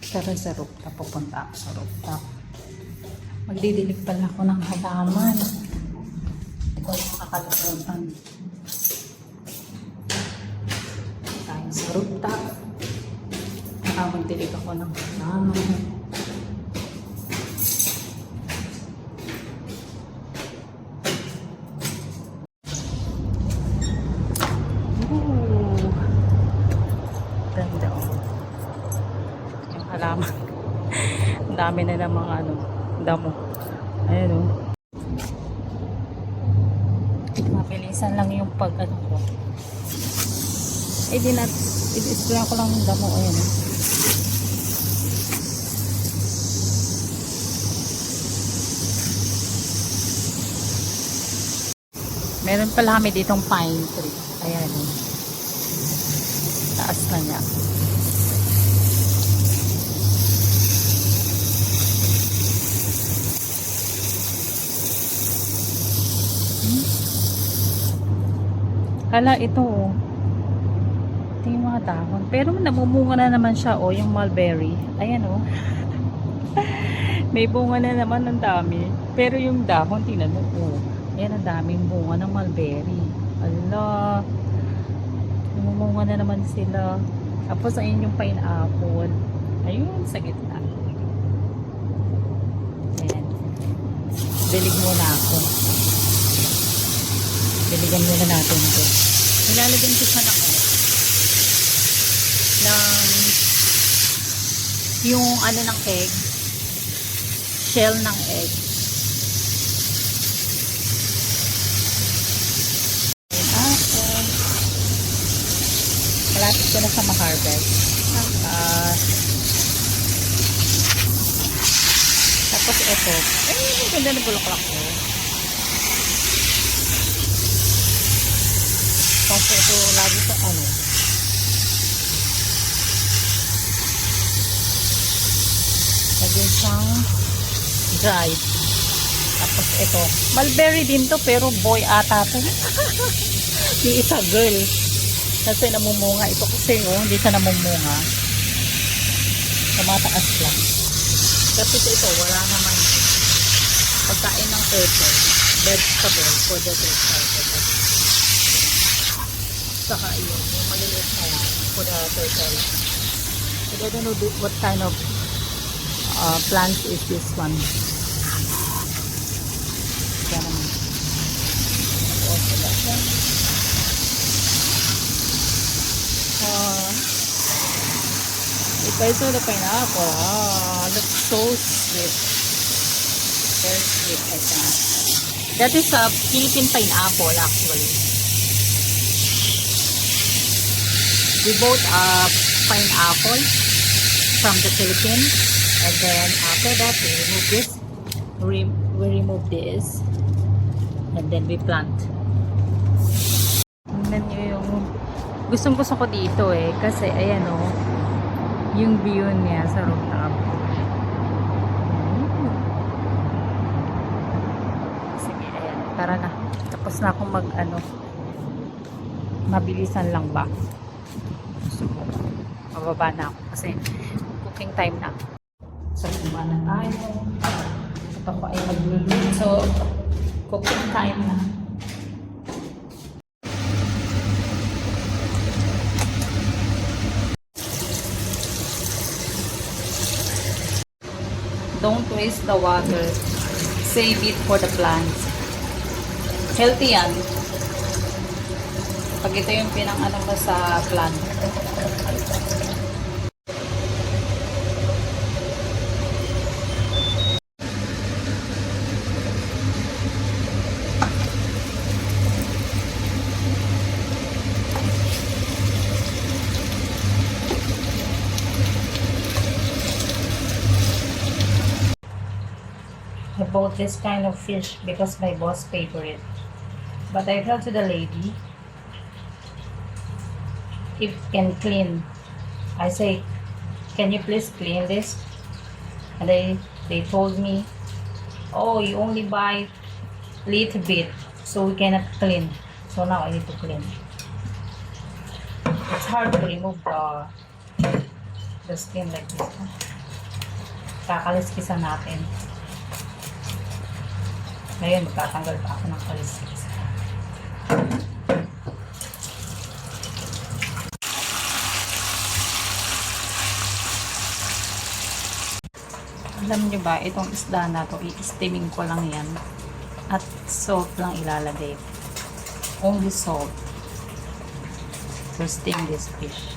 Tara sa rooftop. Pupunta ako sa rooftop. Magdidilig pala ako ng halaman. Hindi ko nakakalimutan. Tayo sa rooftop. Magdidilig ako ng halaman. Ganda oh. Yung halaman. Ang dami na ng mga damo. Ayan o. Mabilisan lang yung pag ko. I-display ko lang yung damo. Ayan o. Meron pala kami ditong pine tree. Ayan o. Taas na niya. Hala, ito oh. Ito yung mga dahon. Pero namumunga na naman siya oh, yung mulberry. Ayan oh. May bunga na naman ng dami. Pero yung dahon, tingnan mo oh. Ayan ang daming bunga ng mulberry. Hala. Namumunga na naman sila. Tapos ayun yung pineapple. Ayun, sa gitna. Ayan. Dilig muna ako. Diligan muna natin ito. Nilalagyan ko siya ng yung ng egg. Shell ng egg. Malapit ko na sa ma-harvest. Tapos ito. Ang ganda ng bulaklak ko. Kasi ito lagi sa lagi siyang dried. Tapos ito. Mulberry din to pero boy ata to. Yung isa girl. Kasi namumunga. Ito kasi hindi siya namumunga. Tumataas lang. Kasi ito wala naman pagkain ng turtle. Vegetable for the turtle. Saka yun, yung maliliit na yan for the turtle. I don't know what kind of plant is this one. Ganun. If I saw the pineapple, looks so sweet. Very sweet, I think. That is a Philippine pineapple actually. We bought a pineapple from the Philippines, and then after that we remove this. We remove this, and then we plant. And then yung gustong-gusto ko dito kasi ayan yung view niya sa rooftop. Sige, ayan. Tara na. Tapos na akong mabilisan lang ba? So, mababa na ako kasi cooking time na. So, kumain na tayo. Ito ko ay magluluto. So, cooking time na. Don't waste the water. Save it for the plants. Healthy yan. Pag ito yung mo sa plant. I bought this kind of fish because my boss paid for it. But I tell to the lady, if can clean. I say, can you please clean this? And they told me, oh, you only buy little bit, so we cannot clean. So now I need to clean. It's hard to remove the skin like this. kakaliskisan natin. Ngayon, magtatanggal pa ako ng kaliskis. Alam nyo ba, itong isda na to, i-steaming ko lang yan. At salt lang ilalagay. Only salt to steam this fish.